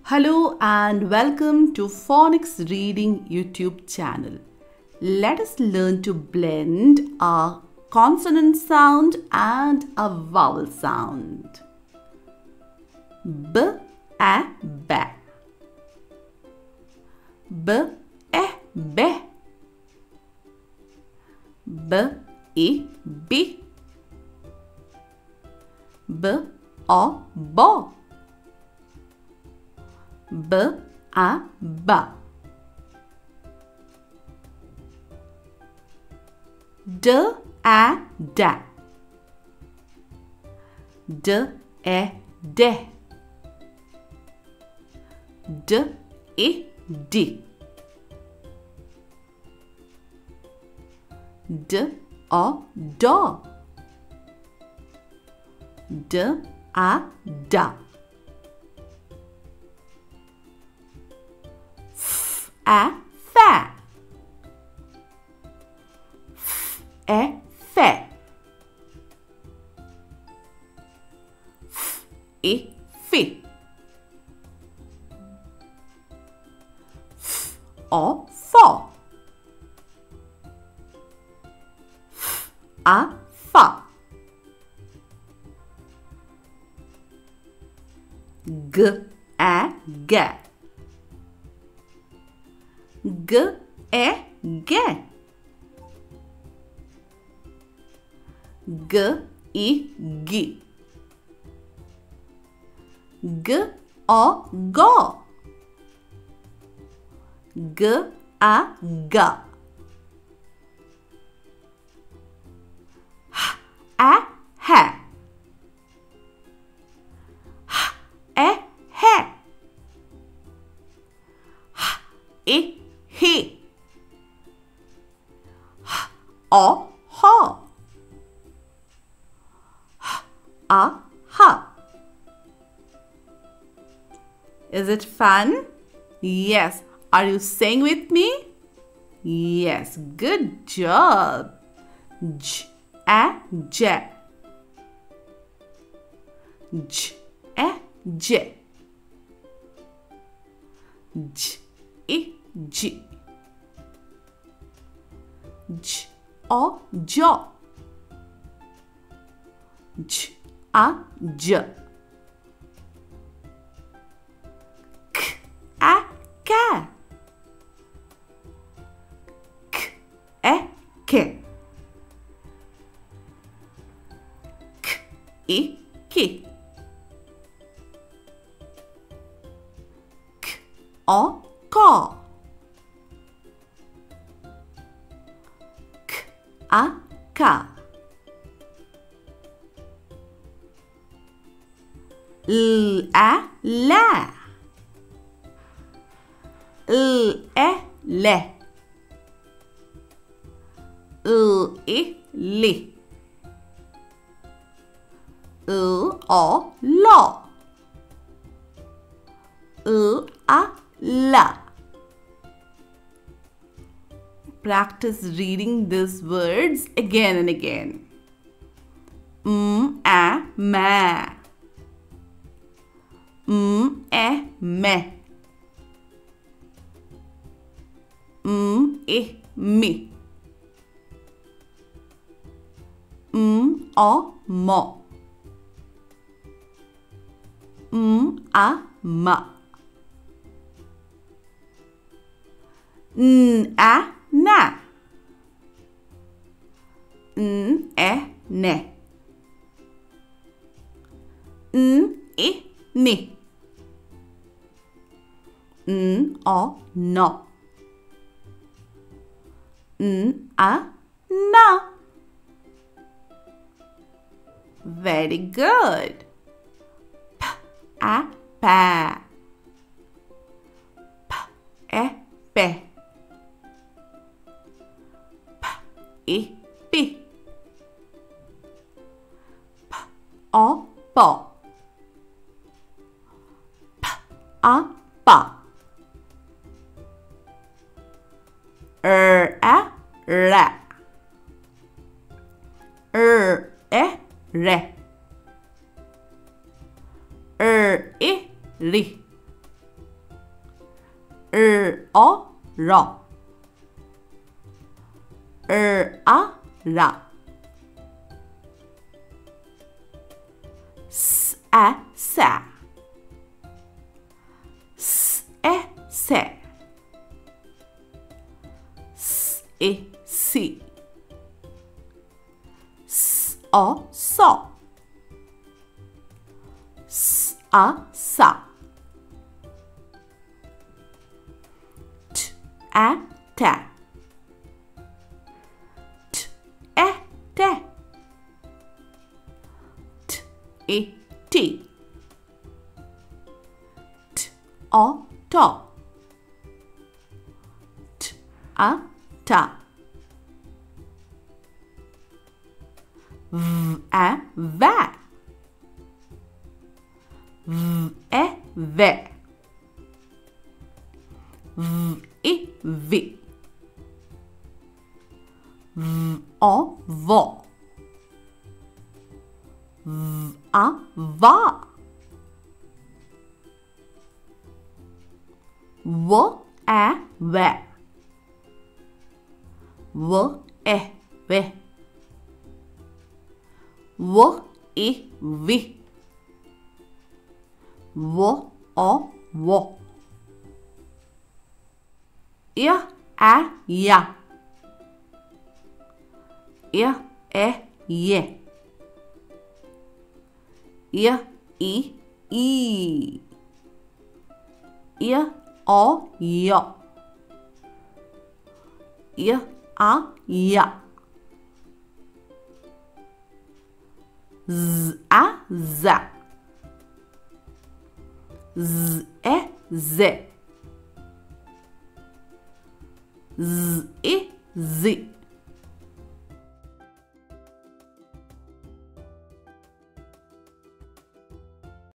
Hello and welcome to Phonics Reading YouTube channel. Let us learn to blend a consonant sound and a vowel sound. B, a, ba. B, e, be. B, I, bi. B, o, bo. B, a, ba. D, a, da. D, e, de. D, I, di. D, o, do. D, a, da. A, fa. F, e, fe. F, I, fi. F, o, fo. F, a, fa. G, a, ga. G, e, ge. G, I, gi. G, o, go. G, a, ga. H, a, ha. H, e, he. H, I, he. H, o, ho. H, a, ha. Is it fun? Yes. Are you saying with me? Yes. Good job. J, a, j. J, e, j. J, I, ji. J, o, jo. J, a, j. K, a, ka. K, e, ke. K, I, ki. K, o, ko. K, a, ka. L, a, la. L, e, le. L, I, li. L, o, lo. L, a, la. Practice reading these words again and again. A, ma. E, me. I, mi. O, mo. A, ma. A, na. E, ne. I, ni. O, no. A, na. Very good. P, a, pa. P, e, pe. P, I, pi. P, o, po. P, a, pa. A, ra. E, re. I, ri. o ro, a ra, a sa, e se, e si, o so, a sa, a ta, e te, e ti, o to, a ta, a va, e ve, i vi, o vo, a va, v e ve, v e ve, v i vi, v o vo, y a ya, y e je, y i i, y o jo, y a ja, z a za, z e ze, z i zi.